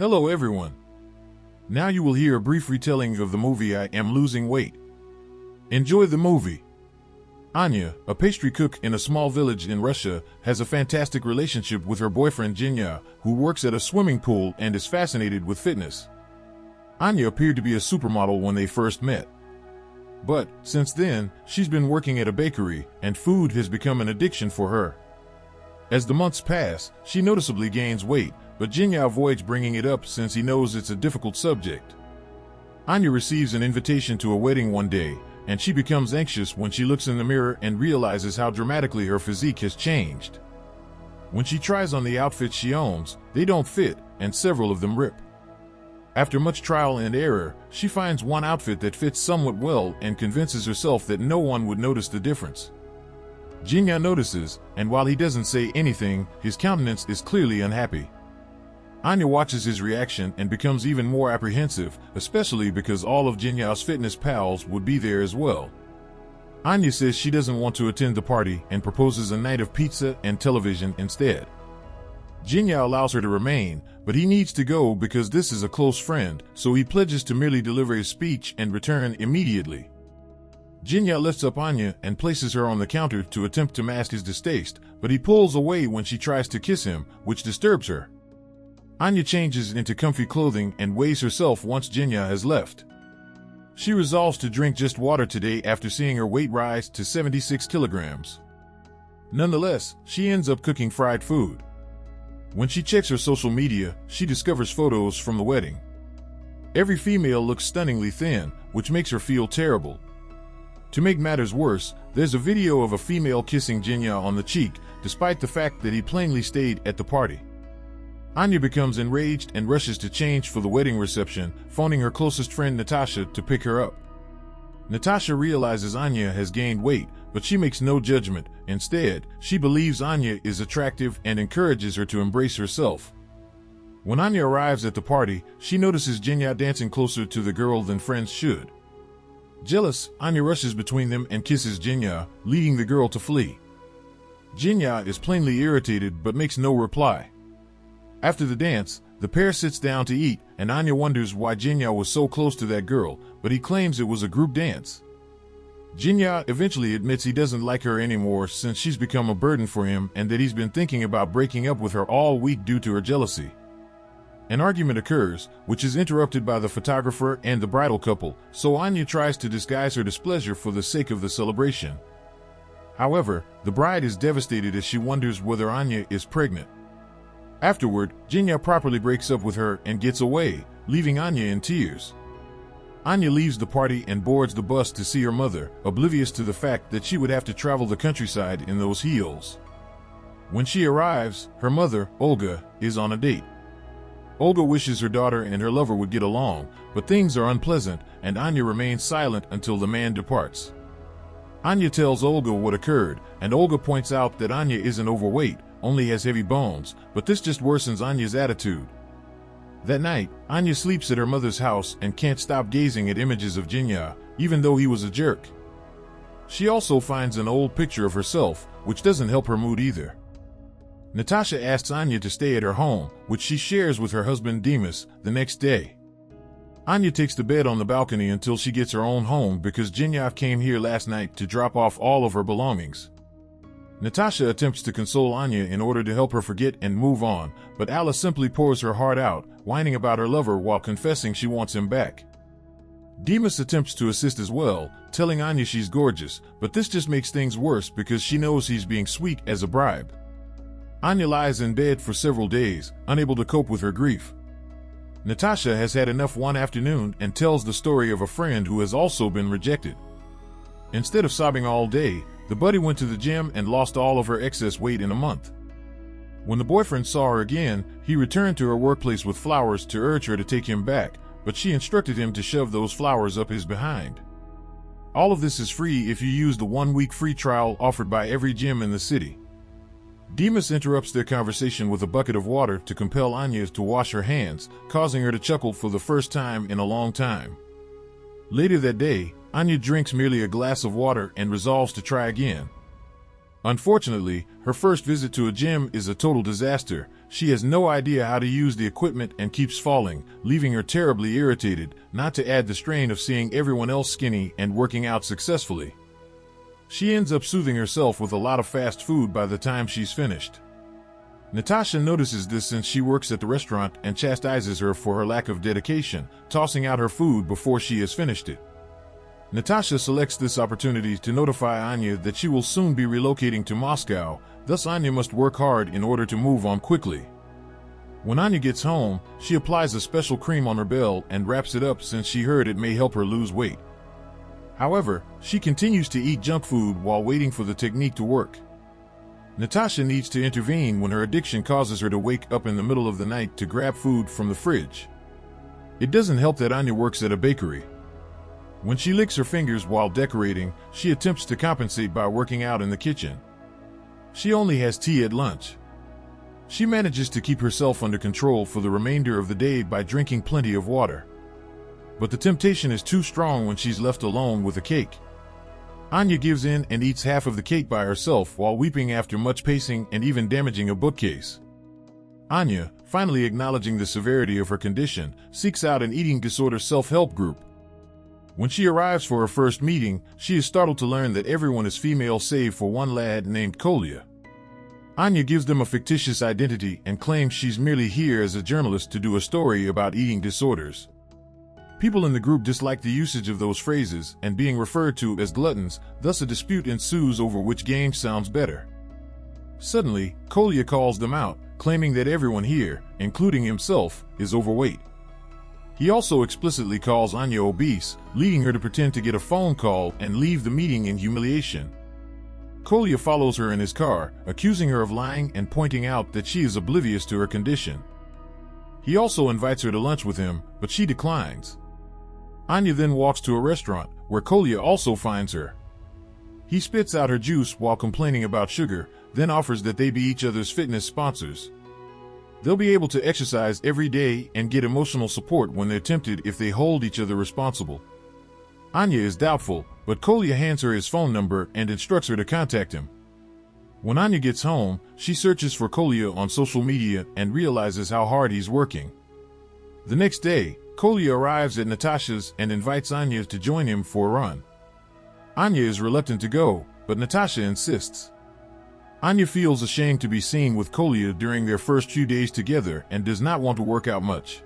Hello everyone. Now you will hear a brief retelling of the movie I Am Losing Weight. Enjoy the movie. Anya, a pastry cook in a small village in Russia, has a fantastic relationship with her boyfriend Zhenya, who works at a swimming pool and is fascinated with fitness. Anya appeared to be a supermodel when they first met. But, since then, she's been working at a bakery, and food has become an addiction for her. As the months pass, she noticeably gains weight, but Zhenya avoids bringing it up since he knows it's a difficult subject. Anya receives an invitation to a wedding one day, and she becomes anxious when she looks in the mirror and realizes how dramatically her physique has changed. When she tries on the outfits she owns, they don't fit, and several of them rip. After much trial and error, she finds one outfit that fits somewhat well and convinces herself that no one would notice the difference. Zhenya notices, and while he doesn't say anything, his countenance is clearly unhappy. Anya watches his reaction and becomes even more apprehensive, especially because all of Zhenya's fitness pals would be there as well. Anya says she doesn't want to attend the party and proposes a night of pizza and television instead. Zhenya allows her to remain, but he needs to go because this is a close friend, so he pledges to merely deliver his speech and return immediately. Zhenya lifts up Anya and places her on the counter to attempt to mask his distaste, but he pulls away when she tries to kiss him, which disturbs her. Anya changes into comfy clothing and weighs herself once Zhenya has left. She resolves to drink just water today after seeing her weight rise to 76 kilograms. Nonetheless, she ends up cooking fried food. When she checks her social media, she discovers photos from the wedding. Every female looks stunningly thin, which makes her feel terrible. To make matters worse, there's a video of a female kissing Zhenya on the cheek, despite the fact that he plainly stayed at the party. Anya becomes enraged and rushes to change for the wedding reception, phoning her closest friend Natasha to pick her up. Natasha realizes Anya has gained weight, but she makes no judgment. Instead, she believes Anya is attractive and encourages her to embrace herself. When Anya arrives at the party, she notices Zhenya dancing closer to the girl than friends should. Jealous, Anya rushes between them and kisses Zhenya, leading the girl to flee. Zhenya is plainly irritated but makes no reply. After the dance, the pair sits down to eat, and Anya wonders why Zhenya was so close to that girl, but he claims it was a group dance. Zhenya eventually admits he doesn't like her anymore since she's become a burden for him and that he's been thinking about breaking up with her all week due to her jealousy. An argument occurs, which is interrupted by the photographer and the bridal couple, so Anya tries to disguise her displeasure for the sake of the celebration. However, the bride is devastated as she wonders whether Anya is pregnant. Afterward, Zhenya properly breaks up with her and gets away, leaving Anya in tears. Anya leaves the party and boards the bus to see her mother, oblivious to the fact that she would have to travel the countryside in those heels. When she arrives, her mother, Olga, is on a date. Olga wishes her daughter and her lover would get along, but things are unpleasant, and Anya remains silent until the man departs. Anya tells Olga what occurred, and Olga points out that Anya isn't overweight, only has heavy bones, but this just worsens Anya's attitude. That night, Anya sleeps at her mother's house and can't stop gazing at images of Zhenya, even though he was a jerk. She also finds an old picture of herself, which doesn't help her mood either. Natasha asks Anya to stay at her home, which she shares with her husband Demas, the next day. Anya takes the bed on the balcony until she gets her own home because Zhenya came here last night to drop off all of her belongings. Natasha attempts to console Anya in order to help her forget and move on, but Alice simply pours her heart out, whining about her lover while confessing she wants him back. Demas attempts to assist as well, telling Anya she's gorgeous, but this just makes things worse because she knows he's being sweet as a bribe. Anya lies in bed for several days, unable to cope with her grief. Natasha has had enough one afternoon and tells the story of a friend who has also been rejected. Instead of sobbing all day, the buddy went to the gym and lost all of her excess weight in a month. When the boyfriend saw her again, he returned to her workplace with flowers to urge her to take him back, but she instructed him to shove those flowers up his behind. All of this is free if you use the 1-week free trial offered by every gym in the city. Demas interrupts their conversation with a bucket of water to compel Anya to wash her hands, causing her to chuckle for the first time in a long time. Later that day, Anya drinks merely a glass of water and resolves to try again. Unfortunately, her first visit to a gym is a total disaster. She has no idea how to use the equipment and keeps falling, leaving her terribly irritated, not to add the strain of seeing everyone else skinny and working out successfully. She ends up soothing herself with a lot of fast food by the time she's finished. Natasha notices this since she works at the restaurant and chastises her for her lack of dedication, tossing out her food before she has finished it. Natasha selects this opportunity to notify Anya that she will soon be relocating to Moscow, thus Anya must work hard in order to move on quickly. When Anya gets home, she applies a special cream on her belly and wraps it up since she heard it may help her lose weight. However, she continues to eat junk food while waiting for the technique to work. Natasha needs to intervene when her addiction causes her to wake up in the middle of the night to grab food from the fridge. It doesn't help that Anya works at a bakery. When she licks her fingers while decorating, she attempts to compensate by working out in the kitchen. She only has tea at lunch. She manages to keep herself under control for the remainder of the day by drinking plenty of water. But the temptation is too strong when she's left alone with a cake. Anya gives in and eats half of the cake by herself while weeping after much pacing and even damaging a bookcase. Anya, finally acknowledging the severity of her condition, seeks out an eating disorder self-help group. When she arrives for her first meeting, she is startled to learn that everyone is female save for one lad named Kolya. Anya gives them a fictitious identity and claims she's merely here as a journalist to do a story about eating disorders. People in the group dislike the usage of those phrases and being referred to as gluttons, thus a dispute ensues over which game sounds better. Suddenly, Kolya calls them out, claiming that everyone here, including himself, is overweight. He also explicitly calls Anya obese, leading her to pretend to get a phone call and leave the meeting in humiliation. Kolya follows her in his car, accusing her of lying and pointing out that she is oblivious to her condition. He also invites her to lunch with him, but she declines. Anya then walks to a restaurant, where Kolya also finds her. He spits out her juice while complaining about sugar, then offers that they be each other's fitness sponsors. They'll be able to exercise every day and get emotional support when they're tempted if they hold each other responsible. Anya is doubtful, but Kolya hands her his phone number and instructs her to contact him. When Anya gets home, she searches for Kolya on social media and realizes how hard he's working. The next day, Kolya arrives at Natasha's and invites Anya to join him for a run. Anya is reluctant to go, but Natasha insists. Anya feels ashamed to be seen with Kolya during their first few days together and does not want to work out much.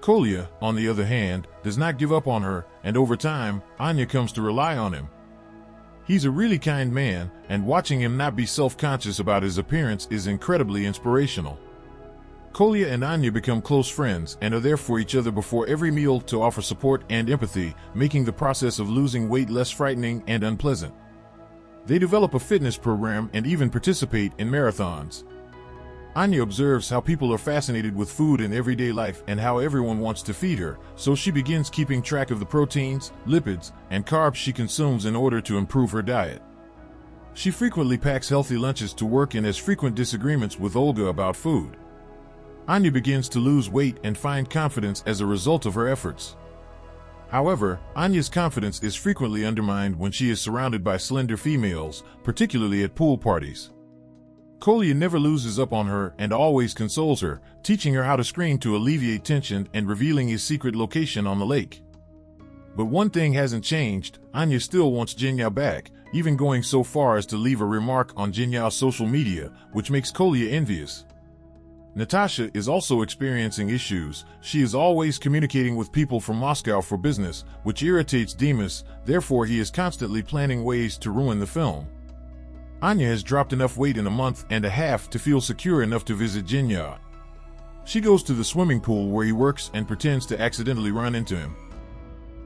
Kolya, on the other hand, does not give up on her, and over time, Anya comes to rely on him. He's a really kind man, and watching him not be self-conscious about his appearance is incredibly inspirational. Kolya and Anya become close friends and are there for each other before every meal to offer support and empathy, making the process of losing weight less frightening and unpleasant. They develop a fitness program and even participate in marathons. Anya observes how people are fascinated with food in everyday life and how everyone wants to feed her, so she begins keeping track of the proteins, lipids, and carbs she consumes in order to improve her diet. She frequently packs healthy lunches to work and has frequent disagreements with Olga about food. Anya begins to lose weight and find confidence as a result of her efforts. However, Anya's confidence is frequently undermined when she is surrounded by slender females, particularly at pool parties. Kolya never loses up on her and always consoles her, teaching her how to scream to alleviate tension and revealing his secret location on the lake. But one thing hasn't changed: Anya still wants Zhenya back, even going so far as to leave a remark on Zhenya's social media, which makes Kolya envious. Natasha is also experiencing issues. She is always communicating with people from Moscow for business, which irritates Demas, therefore he is constantly planning ways to ruin the film. Anya has dropped enough weight in a month and a half to feel secure enough to visit Zhenya. She goes to the swimming pool where he works and pretends to accidentally run into him.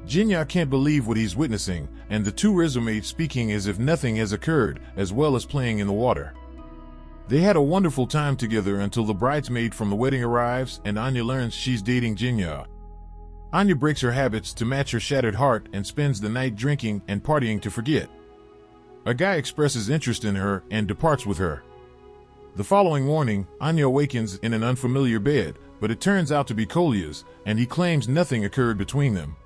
Zhenya can't believe what he's witnessing, and the two resume speaking as if nothing has occurred, as well as playing in the water. They had a wonderful time together until the bridesmaid from the wedding arrives and Anya learns she's dating Zhenya. Anya breaks her habits to match her shattered heart and spends the night drinking and partying to forget. A guy expresses interest in her and departs with her. The following morning, Anya awakens in an unfamiliar bed, but it turns out to be Kolya's, and he claims nothing occurred between them.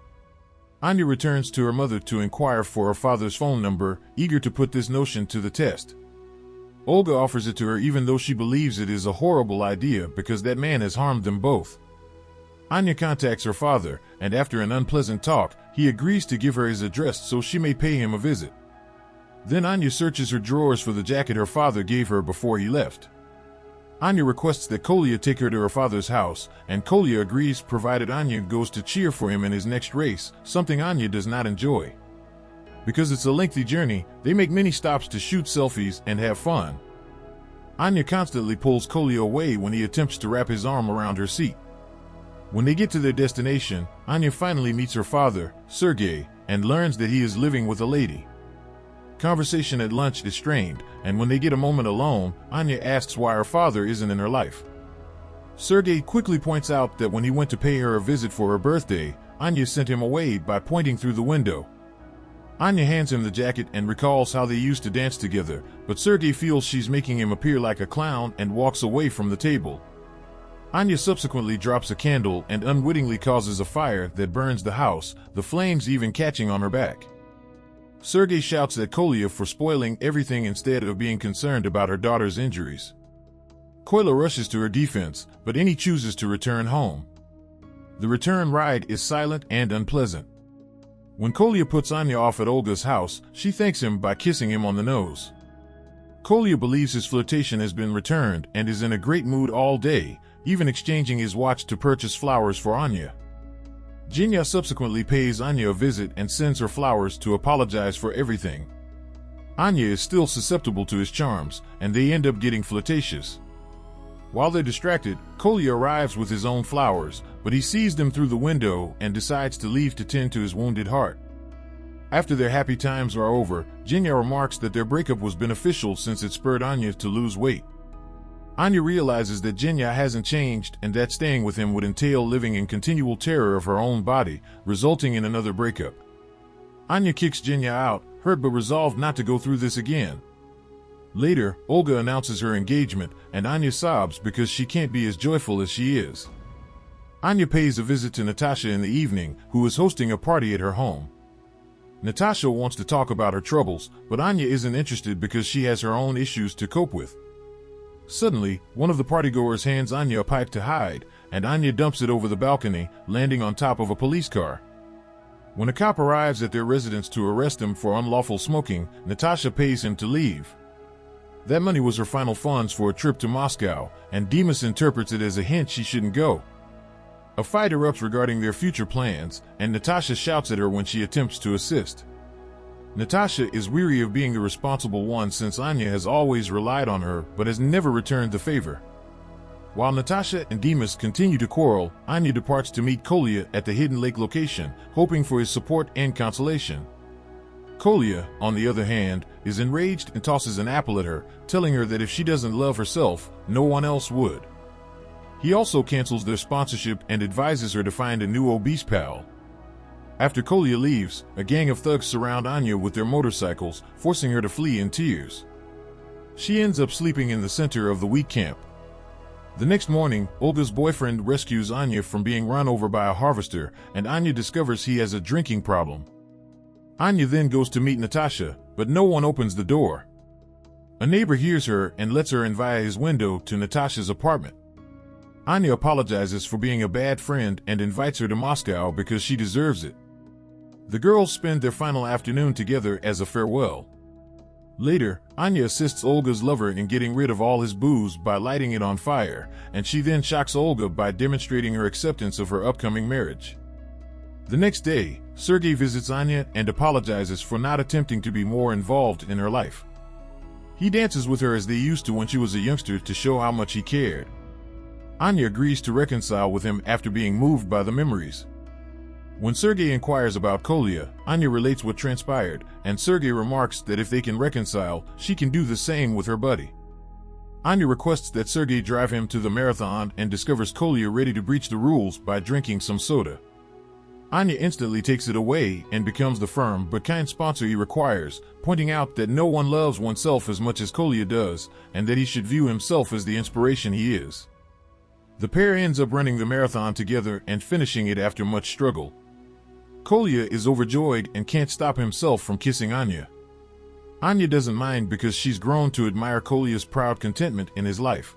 Anya returns to her mother to inquire for her father's phone number, eager to put this notion to the test. Olga offers it to her even though she believes it is a horrible idea because that man has harmed them both. Anya contacts her father, and after an unpleasant talk, he agrees to give her his address so she may pay him a visit. Then Anya searches her drawers for the jacket her father gave her before he left. Anya requests that Kolya take her to her father's house, and Kolya agrees provided Anya goes to cheer for him in his next race, something Anya does not enjoy. Because it's a lengthy journey, they make many stops to shoot selfies and have fun. Anya constantly pulls Kolya away when he attempts to wrap his arm around her seat. When they get to their destination, Anya finally meets her father, Sergei, and learns that he is living with a lady. Conversation at lunch is strained, and when they get a moment alone, Anya asks why her father isn't in her life. Sergei quickly points out that when he went to pay her a visit for her birthday, Anya sent him away by pointing through the window. Anya hands him the jacket and recalls how they used to dance together, but Sergei feels she's making him appear like a clown and walks away from the table. Anya subsequently drops a candle and unwittingly causes a fire that burns the house, the flames even catching on her back. Sergei shouts at Kolya for spoiling everything instead of being concerned about her daughter's injuries. Kolya rushes to her defense, but Annie chooses to return home. The return ride is silent and unpleasant. When Kolya puts Anya off at Olga's house, she thanks him by kissing him on the nose. Kolya believes his flirtation has been returned and is in a great mood all day, even exchanging his watch to purchase flowers for Anya. Zhenya subsequently pays Anya a visit and sends her flowers to apologize for everything. Anya is still susceptible to his charms, and they end up getting flirtatious. While they're distracted, Kolya arrives with his own flowers, but he sees them through the window and decides to leave to tend to his wounded heart. After their happy times are over, Zhenya remarks that their breakup was beneficial since it spurred Anya to lose weight. Anya realizes that Zhenya hasn't changed and that staying with him would entail living in continual terror of her own body, resulting in another breakup. Anya kicks Zhenya out, hurt but resolved not to go through this again. Later, Olga announces her engagement, and Anya sobs because she can't be as joyful as she is. Anya pays a visit to Natasha in the evening, who is hosting a party at her home. Natasha wants to talk about her troubles, but Anya isn't interested because she has her own issues to cope with. Suddenly, one of the partygoers hands Anya a pipe to hide, and Anya dumps it over the balcony, landing on top of a police car. When a cop arrives at their residence to arrest him for unlawful smoking, Natasha pays him to leave. That money was her final funds for a trip to Moscow, and Demas interprets it as a hint she shouldn't go. A fight erupts regarding their future plans, and Natasha shouts at her when she attempts to assist. Natasha is weary of being the responsible one since Anya has always relied on her but has never returned the favor. While Natasha and Demas continue to quarrel, Anya departs to meet Kolya at the hidden lake location, hoping for his support and consolation. Kolya, on the other hand, is enraged and tosses an apple at her, telling her that if she doesn't love herself, no one else would. He also cancels their sponsorship and advises her to find a new obese pal. After Kolya leaves, a gang of thugs surround Anya with their motorcycles, forcing her to flee in tears. She ends up sleeping in the center of the wheat camp. The next morning, Olga's boyfriend rescues Anya from being run over by a harvester, and Anya discovers he has a drinking problem. Anya then goes to meet Natasha, but no one opens the door. A neighbor hears her and lets her in via his window to Natasha's apartment. Anya apologizes for being a bad friend and invites her to Moscow because she deserves it. The girls spend their final afternoon together as a farewell. Later, Anya assists Olga's lover in getting rid of all his booze by lighting it on fire, and she then shocks Olga by demonstrating her acceptance of her upcoming marriage. The next day, Sergei visits Anya and apologizes for not attempting to be more involved in her life. He dances with her as they used to when she was a youngster to show how much he cared. Anya agrees to reconcile with him after being moved by the memories. When Sergei inquires about Kolya, Anya relates what transpired, and Sergei remarks that if they can reconcile, she can do the same with her buddy. Anya requests that Sergei drive him to the marathon and discovers Kolya ready to breach the rules by drinking some soda. Anya instantly takes it away and becomes the firm but kind sponsor he requires, pointing out that no one loves oneself as much as Kolya does, and that he should view himself as the inspiration he is. The pair ends up running the marathon together and finishing it after much struggle. Kolya is overjoyed and can't stop himself from kissing Anya. Anya doesn't mind because she's grown to admire Kolya's proud contentment in his life.